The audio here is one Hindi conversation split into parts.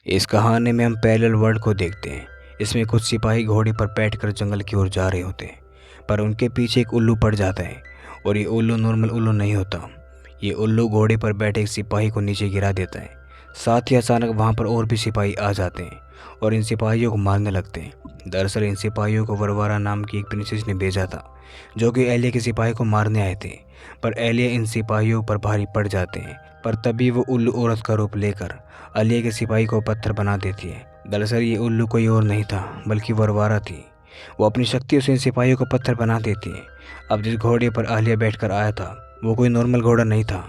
इस कहानी में हम पैरेलल वर्ल्ड को देखते हैं। इसमें कुछ सिपाही घोड़े पर बैठकर जंगल की ओर जा रहे होते हैं, पर उनके पीछे एक उल्लू पड़ जाता है। और ये उल्लू नॉर्मल उल्लू नहीं होता। ये उल्लू घोड़े पर बैठे एक सिपाही को नीचे गिरा देता है। साथ ही अचानक वहाँ पर और भी सिपाही आ जाते हैं और इन सिपाहियों को मारने लगते हैं। दरअसल इन सिपाहियों को वरवारा नाम की एक प्रिंसेस ने भेजा था, जो कि एलिया के सिपाही को मारने आए थे। पर एलिया इन सिपाहियों पर भारी पड़ जाते हैं। पर तभी वो उल्लू औरत का रूप लेकर एलिया के सिपाही को पत्थर बना देती है। दरअसल ये उल्लू कोई और नहीं था, बल्कि वरवारा थी। वो अपनी शक्तियों से इन सिपाहियों को पत्थर बना देती है। अब जिस घोड़े पर आलिया बैठकर आया था, वो कोई नॉर्मल घोड़ा नहीं था,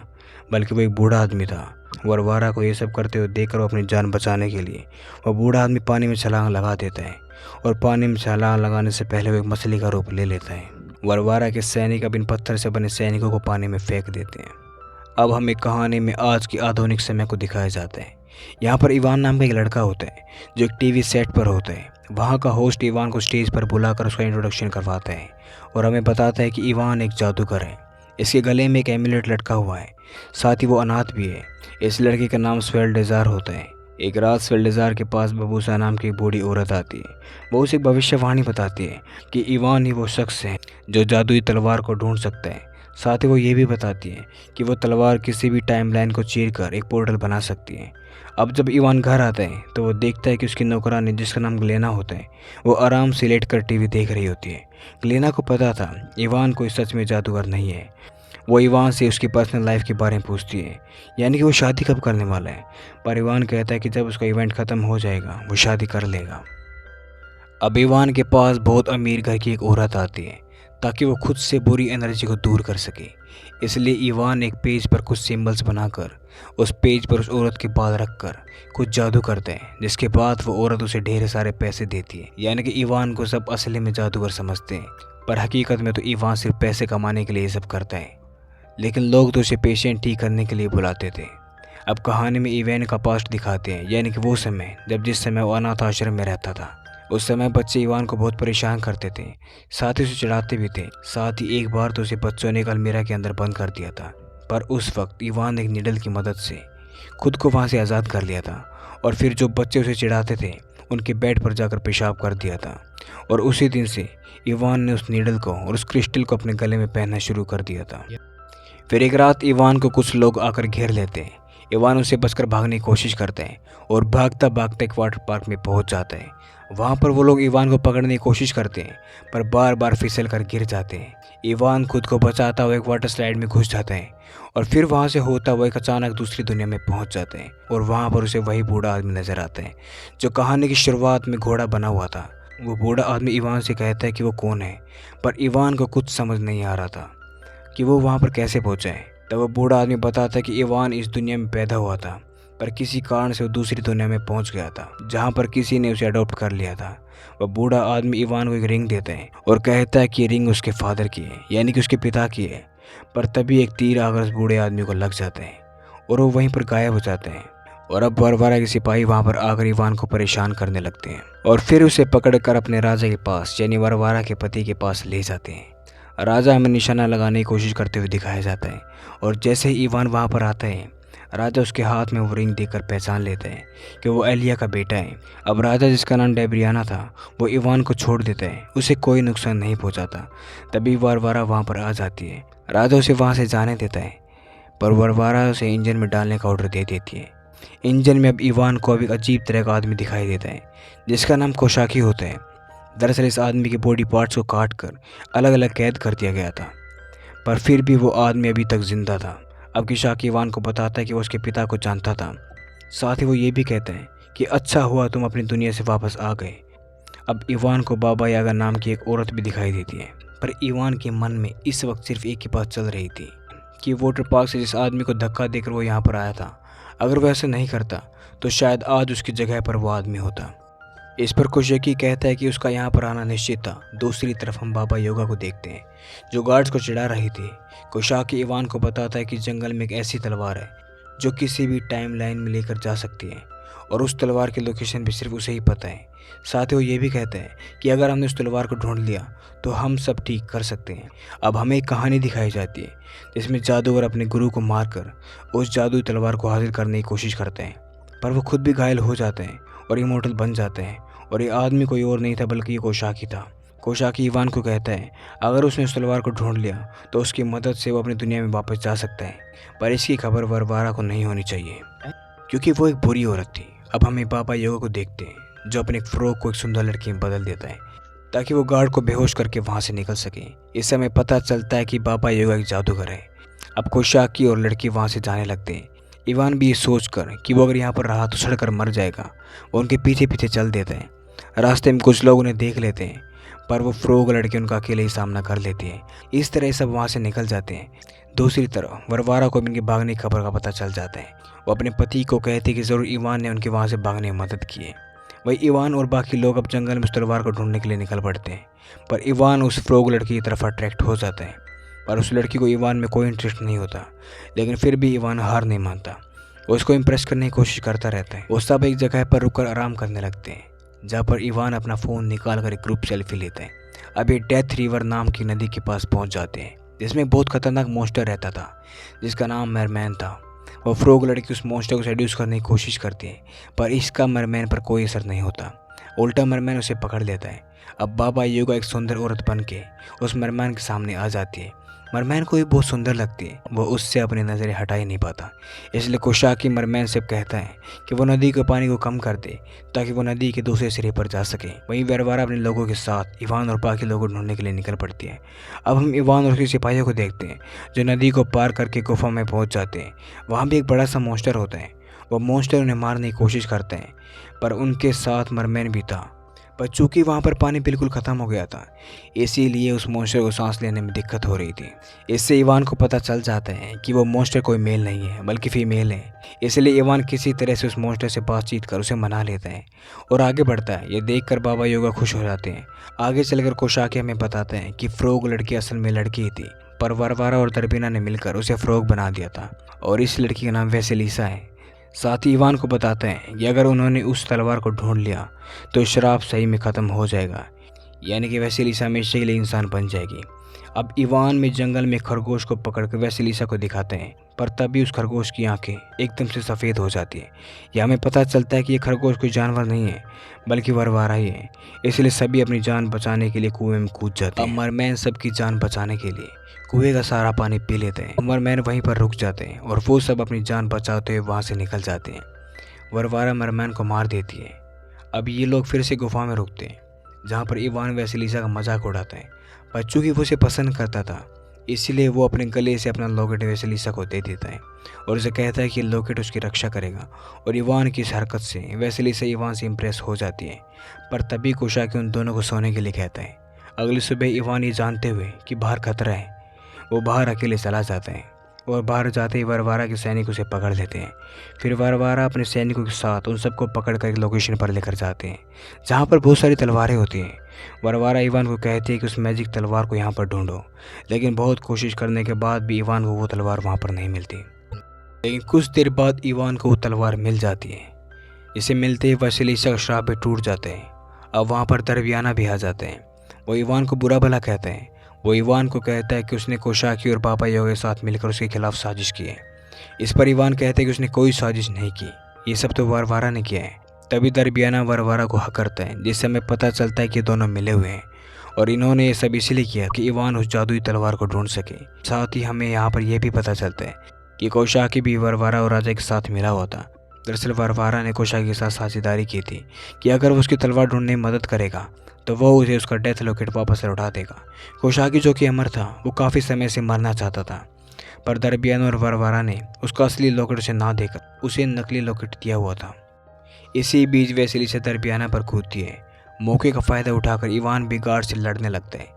बल्कि वो एक बूढ़ा आदमी था। वरवारा को ये सब करते हुए देखकर वो अपनी जान बचाने के लिए वो बूढ़ा आदमी पानी में छलांग लगा देता है। और पानी में छलांग लगाने से पहले वो एक मछली का रूप ले लेता है। वरवारा के सैनिक अब इन पत्थर से बने सैनिकों को पानी में फेंक देते हैं। अब हमें कहानी में आज की आधुनिक समय को दिखाया जाता है। यहाँ पर इवान नाम का एक लड़का होता है, जो एक टीवी सेट पर होता है। वहाँ का होस्ट इवान को स्टेज पर बुलाकर उसका इंट्रोडक्शन करवाता है और हमें बताता है कि इवान एक जादूगर है। इसके गले में एक एमुलेट लटका हुआ है, साथ ही वो अनाथ भी है। इस लड़के का नाम स्वेल्डेजार होता है। एक रात स्वेल्डेजार के पास बबूसा नाम की एक बूढ़ी औरत आती है। वो उसे एक भविष्यवाणी बताती है कि इवान ही वो शख्स है जो जादुई तलवार को ढूंढ सकता है। साथ ही वो ये भी बताती है कि वो तलवार किसी भी टाइमलाइन को चीर कर एक पोर्टल बना सकती है। अब जब इवान घर आता है तो वो देखता है कि उसकी नौकरानी, जिसका नाम ग्लेना होता है, वो आराम से लेट कर टीवी देख रही होती है। ग्लेना को पता था इवान कोई सच में जादूगर नहीं है। वो इवान से उसकी पर्सनल लाइफ के बारे में पूछती है, यानी कि वो शादी कब करने वाला है। पर इवान कहता है कि जब उसका इवेंट ख़त्म हो जाएगा वो शादी कर लेगा। अब इवान के पास बहुत अमीर घर की एक औरत आती है, ताकि वो खुद से बुरी एनर्जी को दूर कर सके। इसलिए इवान एक पेज पर कुछ सिंबल्स बनाकर उस पेज पर उस औरत के बाल रखकर कुछ जादू करते हैं, जिसके बाद वो औरत उसे ढेर सारे पैसे देती है। यानी कि इवान को सब असली में जादूगर समझते हैं, पर हकीकत में तो इवान सिर्फ पैसे कमाने के लिए ये सब करता है। लेकिन लोग तो उसे पेशेंट ठीक करने के लिए बुलाते थे। अब कहानी में इवान का पास्ट दिखाते हैं, यानी कि वो समय जब जिस समय वो अनाथ आश्रम में रहता था। उस समय बच्चे इवान को बहुत परेशान करते थे, साथ ही उसे चिढ़ाते भी थे। साथ ही एक बार तो उसे बच्चों ने एक अलमीरा के अंदर बंद कर दिया था। पर उस वक्त इवान ने एक निडल की मदद से खुद को वहाँ से आज़ाद कर लिया था। और फिर जो बच्चे उसे चिढ़ाते थे उनके बेड पर जाकर पेशाब कर दिया था। और उसी दिन से इवान ने उस नीडल को और उस क्रिस्टल को अपने गले में पहनना शुरू कर दिया था। फिर एक रात इवान को कुछ लोग आकर घेर लेते हैं। इवान उसे बचकर भागने की कोशिश करते हैं और भागता भागता एक वाटर पार्क में पहुंच जाता है। वहां पर वो लोग इवान को पकड़ने की कोशिश करते हैं, पर बार बार फिसल कर गिर जाते हैं। इवान खुद को बचाता हुआ एक वाटर स्लाइड में घुस जाता है और फिर वहां से होता हुआ एक अचानक दूसरी दुनिया में पहुंच जाते हैं। और वहां पर उसे वही बूढ़ा आदमी नजर आता है जो कहानी की शुरुआत में घोड़ा बना हुआ था। वो बूढ़ा आदमी इवान से कहता है कि वो कौन है, पर इवान को कुछ समझ नहीं आ रहा था कि वो वहाँ पर कैसे पहुँचा है। तब वो बूढ़ा आदमी बताता है कि इवान इस दुनिया में पैदा हुआ था, पर किसी कारण से वो दूसरी दुनिया में पहुँच गया था, जहाँ पर किसी ने उसे अडॉप्ट कर लिया था। वह बूढ़ा आदमी इवान को एक रिंग देता है और कहता है कि ये रिंग उसके फादर की है, यानी कि उसके पिता की है। पर तभी एक तीर आकर उस बूढ़े आदमी को लग जाता है और वो वहीं पर गायब हो जाते हैं। और अब वरवारा के सिपाही वहाँ पर आकर इवान को परेशान करने लगते हैं और फिर उसे पकड़कर अपने राजा के पास, यानी वरवारा के पति के पास ले जाते हैं। राजा हमें निशाना लगाने की कोशिश करते हुए दिखाया जाता है और जैसे ही इवान वहाँ पर आता है, राजा उसके हाथ में वो रिंग देखकर पहचान लेता है कि वो एलिया का बेटा है। अब राजा, जिसका नाम डेब्रियाना था, वो इवान को छोड़ देता है, उसे कोई नुकसान नहीं पहुँचाता। तभी वरवारा वहाँ पर आ जाती है। राजा उसे वहाँ से जाने देता है, पर वरवारा उसे इंजन में डालने का ऑर्डर दे देती है। इंजन में अब इवान को अब एक अजीब तरह का आदमी दिखाई देता है, जिसका नाम कोशाकी होता है। दरअसल इस आदमी के बॉडी पार्ट्स को काट कर अलग अलग कैद कर दिया गया था, पर फिर भी वो आदमी अभी तक जिंदा था। अब किशाकी इवान को बताता है कि वो उसके पिता को जानता था। साथ ही वो ये भी कहता है कि अच्छा हुआ तुम अपनी दुनिया से वापस आ गए। अब इवान को बाबा यागा नाम की एक औरत भी दिखाई देती है, पर इवान के मन में इस वक्त सिर्फ एक ही बात चल रही थी कि वाटर पार्क से जिस आदमी को धक्का देकर वो यहाँ पर आया था, अगर वो ऐसा नहीं करता तो शायद आज उसकी जगह पर वो आदमी होता। इस पर कोशाकी कहता है कि उसका यहाँ पर आना निश्चित था। दूसरी तरफ हम बाबा योगा को देखते हैं, जो गार्ड्स को चिढ़ा रही थी। कोशाकी इवान को बताता है कि जंगल में एक ऐसी तलवार है जो किसी भी टाइम लाइन में लेकर जा सकती है, और उस तलवार की लोकेशन भी सिर्फ उसे ही पता है। साथ ही वो ये भी कहता है कि अगर हमने उस तलवार को ढूंढ लिया तो हम सब ठीक कर सकते हैं। अब हमें एक कहानी दिखाई जाती है जिसमें जादूगर अपने गुरु को मारकर उस जादुई तलवार को हासिल करने की कोशिश करते हैं, पर वो खुद भी घायल हो जाते हैं और इमोर्टल बन जाते हैं। और ये आदमी कोई और नहीं था बल्कि ये कोशाकी था। कोशाकी इवान को कहता है अगर उसने उस तलवार को ढूंढ लिया तो उसकी मदद से वो अपनी दुनिया में वापस जा सकता है, पर इसकी खबर वारवारा को नहीं होनी चाहिए क्योंकि वो एक बुरी औरत थी। अब हम बाबा योगा को देखते हैं जो अपने एक फ्रॉक को एक सुंदर लड़की में बदल देता है ताकि वो गार्ड को बेहोश करके वहाँ से निकल सके। इस समय पता चलता है कि बाबा योगा एक जादूगर है। अब कोशाकी और लड़की वहाँ से जाने लगते हैं। इवान भी ये सोचकर कि वो अगर यहाँ पर रहा तो सड़कर मर जाएगा, वो उनके पीछे पीछे चल देते हैं। रास्ते में कुछ लोग उन्हें देख लेते हैं पर वो फ्रॉग लड़के उनका अकेले ही सामना कर लेती है। इस तरह सब वहाँ से निकल जाते हैं। दूसरी तरफ वारवारा को इनके भागने की खबर का पता चल जाता है। वो अपने पति को कहते हैं कि ज़रूर इवान ने उनके वहाँ से भागने में मदद की है। वही इवान और बाकी लोग अब जंगल में उस तलवार को ढूंढने के लिए निकल पड़ते हैं, पर इवान उस फ्रॉग लड़की की तरफ अट्रैक्ट हो जाता है। पर उस लड़की को इवान में कोई इंटरेस्ट नहीं होता, लेकिन फिर भी इवान हार नहीं मानता। वो उसको इम्प्रेस करने की कोशिश करता रहता है। वो सब एक जगह पर रुककर आराम करने लगते हैं जहाँ पर इवान अपना फ़ोन निकाल कर एक ग्रुप सेल्फी लेता है। अब ये डेथ रिवर नाम की नदी के पास पहुँच जाते हैं जिसमें बहुत खतरनाक मॉन्स्टर रहता था जिसका नाम मरमैन था। वो फ्रॉग लड़की उस मॉन्स्टर को सेड्यूस करने की कोशिश करती है पर इसका मरमैन पर कोई असर नहीं होता। उल्टा मरमैन उसे पकड़ लेता है। अब बाबा योगा एक सुंदर औरत बन के उस मरमैन के सामने आ जाती है। मरमैन को भी बहुत सुंदर लगती है, वो उससे अपनी नज़रें हटा ही नहीं पाता। इसलिए कोशाकी मरमैन से कहता है कि वो नदी के पानी को कम कर दे ताकि वो नदी के दूसरे सिरे पर जा सके। वहीं वारवारा अपने लोगों के साथ इवान और बाकी लोगों को ढूंढने के लिए निकल पड़ती है। अब हम इवान और उसके सिपाहियों को देखते हैं जो नदी को पार करके गुफा में पहुंच जाते हैं। वहाँ भी एक बड़ा सा मॉन्स्टर होता है। वो मॉन्स्टर उन्हें मारने की कोशिश करते हैं पर उनके साथ मरमैन भी था, पर चूँकि वहाँ पर पानी बिल्कुल ख़त्म हो गया था इसीलिए उस मॉन्स्टर को सांस लेने में दिक्कत हो रही थी। इससे इवान को पता चल जाता है कि वो मॉन्स्टर कोई मेल नहीं है बल्कि फीमेल है। इसलिए इवान किसी तरह से उस मॉन्स्टर से बातचीत कर उसे मना लेता है और आगे बढ़ता है। ये देखकर बाबा योगा खुश हो जाते हैं। आगे चलकर कोशाकी हमें बताते हैं कि फ्रॉग लड़की असल में लड़की ही थी, पर वारवारा और दरबीना ने मिलकर उसे फ्रॉग बना दिया था और इस लड़की का नाम वेसेलिसा है। साथ ही इवान को बताते हैं कि अगर उन्होंने उस तलवार को ढूंढ लिया तो श्राप सही में ख़त्म हो जाएगा, यानी कि वेसेलिसा हमेशा के लिए इंसान बन जाएगी। अब इवान में जंगल में खरगोश को पकड़कर वेसेलिसा को दिखाते हैं, पर तभी उस खरगोश की आंखें एकदम से सफ़ेद हो जाती है। यह हमें पता चलता है कि ये खरगोश कोई जानवर नहीं है बल्कि वारवारा ही है। इसलिए सभी अपनी जान बचाने के लिए कुएं में कूद जाते हैं। मरमैन सबकी जान बचाने के लिए कुएं का सारा पानी पी लेते हैं। मरमैन वहीं पर रुक जाते हैं और वो सब अपनी जान बचाते हुए वहाँ से निकल जाते हैं। वारवारा मरमैन को मार देती है। अब ये लोग फिर से गुफा में रुकते हैं जहाँ पर इवान वेसेलिसा का मजाक उड़ाता है, पर चूँकि वो उसे पसंद करता था इसलिए वो अपने गले से अपना लॉकेट वेसेलिसा को दे देता है और उसे कहता है कि लॉकेट उसकी रक्षा करेगा। और इवान की इस हरकत से वेसेलिसा इवान से इम्प्रेस हो जाती है, पर तभी कोशाकी उन दोनों को सोने के लिए कहता है। अगली सुबह इवान ये जानते हुए कि बाहर खतरा है वो बाहर अकेले चला जाता है और बाहर जाते ही वारवारा के सैनिक उसे पकड़ लेते हैं। फिर वारवारा अपने सैनिकों के साथ उन सबको पकड़ कर एक लोकेशन पर लेकर जाते हैं जहाँ पर बहुत सारी तलवारें होती हैं। वारवारा इवान को कहती है कि उस मैजिक तलवार को यहाँ पर ढूंढो, लेकिन बहुत कोशिश करने के बाद भी इवान को वो तलवार वहाँ पर नहीं मिलती। लेकिन कुछ देर बाद इवान को वो तलवार मिल जाती है। इसे मिलते ही वेसेलिसा का श्राप भी टूट जाते हैं। अब वहाँ पर दरबियाना भी आ जाते हैं। वो इवान को बुरा भला कहते हैं। वो इवान को कहता है कि उसने कोशाकी और बाबा योगा के साथ मिलकर उसके खिलाफ साजिश की है। इस पर इवान कहते हैं कि उसने कोई साजिश नहीं की, ये सब तो वारवारा ने किया है। तभी दरबियाना वारवारा को हक करता है, जिससे हमें पता चलता है कि दोनों मिले हुए हैं और इन्होंने ये सब इसलिए किया कि इवान उस जादुई तलवार को ढूंढ सके। साथ ही हमें यहाँ पर यह भी पता चलता है कि कोशाकी भी वारवारा और राजा के साथ मिला हुआ था। दरअसल वारवारा ने कोशाकी के साथ साझेदारी की थी कि अगर वो उसकी तलवार ढूंढने में मदद करेगा तो वो उसे उसका डेथ लॉकेट वापस लौटा देगा। कोशाकी जो कि अमर था वो काफ़ी समय से मरना चाहता था, पर दरबियाना और वारवारा ने उसका असली लॉकेट उसे ना देकर उसे नकली लॉकेट दिया हुआ था। इसी बीच वेसेलिसा दरबियाना पर कूदती है। मौके का फ़ायदा उठाकर इवान भी गार्ड से लड़ने लगता है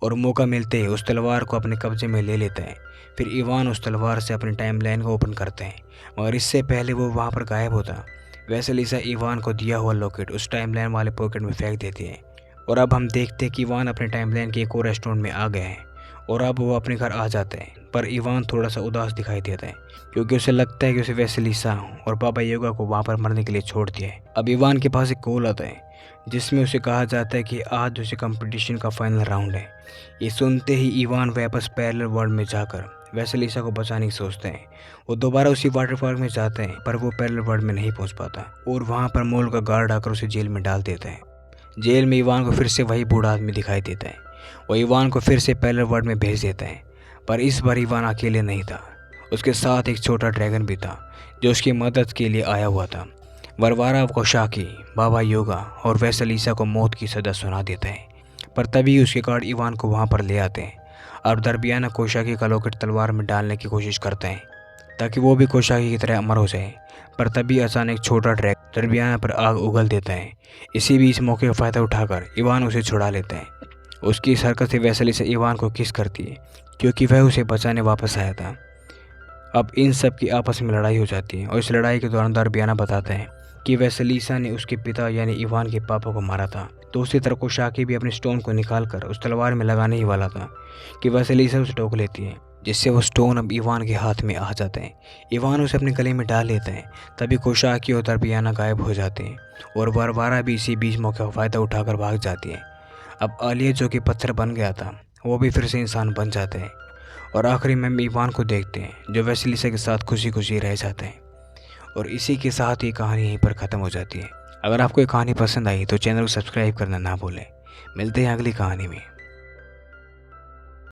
और मौका मिलते ही उस तलवार को अपने कब्जे में ले लेता है। फिर इवान उस तलवार से अपनी टाइमलाइन को ओपन करते हैं, मगर इससे पहले वो वहाँ पर गायब होता। वेसेलिसा इवान को दिया हुआ लॉकेट उस टाइमलाइन वाले पॉकेट में फेंक देती है और अब हम देखते हैं कि इवान अपने टाइमलाइन के एक और रेस्टोरेंट में आ गए हैं और अब वो अपने घर आ जाते हैं। पर इवान थोड़ा सा उदास दिखाई देता है क्योंकि उसे लगता है कि उसे वेसेलिसा और बाबा योगा को वहाँ पर मरने के लिए छोड़ दिया है। अब इवान के पास एक कॉल आता है जिसमें उसे कहा जाता है कि आज उसे कंपटीशन का फाइनल राउंड है। ये सुनते ही इवान वापस पैरेलल वर्ल्ड में जाकर वैसेलिसा को बचाने की सोचते हैं। वो दोबारा उसी वाटर पार्क में जाते हैं, पर वो पैरेलल वर्ल्ड में नहीं पहुंच पाता और वहां पर मॉल का गार्ड आकर उसे जेल में डाल देता है। जेल में इवान को फिर से वही बूढ़ा आदमी दिखाई देता है। वो इवान को फिर से पैरेलल वर्ल्ड में भेज देता है, पर इस बार इवान अकेले नहीं था। उसके साथ एक छोटा ड्रैगन भी था जो उसकी मदद के लिए आया हुआ था। वरवारा कोशाकी, बाबा योगा और वैसेलिसा को मौत की सजा सुना देता है, पर तभी उसके गार्ड इवान को वहां पर ले आते हैं और दरमियाना कोशाकी का लॉकेट तलवार में डालने की कोशिश करते हैं ताकि वो भी कोशाकी की तरह अमर हो जाए। पर तभी अचानक छोटा ड्रैगन दरमियाना पर आग उगल देता है। इसी बीच मौके का फ़ायदा उठाकर इवान उसे छुड़ा लेता है। उसकी इस हरकत से वैसेलिसा इवान को किस करती है क्योंकि वह उसे बचाने वापस आया था। अब इन सब की आपस में लड़ाई हो जाती है और इस लड़ाई के दौरान दरमियाना बताता है कि वैसेलिसा ने उसके पिता यानी इवान के पापा को मारा था। दूसरी तरफ कोशाकी भी अपने स्टोन को निकालकर उस तलवार में लगाने ही वाला था कि वैसेलिसा उसे टोक लेती है, जिससे वो स्टोन अब इवान के हाथ में आ जाता है। इवान उसे अपने गले में डाल लेता है। तभी कोशाकी और दरमियाना गायब हो जाते हैं और वारवारा भी इसी बीच मौके का फ़ायदा उठाकर भाग जाती है। अब आलिया जो कि पत्थर बन गया था वो भी फिर से इंसान बन जाता है और आखिरी में हम इवान को देखते हैं जो वैसेलिसा के साथ खुशी खुशी रह जाता है। और इसी के साथ ये कहानी यहीं पर ख़त्म हो जाती है। अगर आपको ये कहानी पसंद आई तो चैनल को सब्सक्राइब करना ना भूलें। मिलते हैं अगली कहानी में।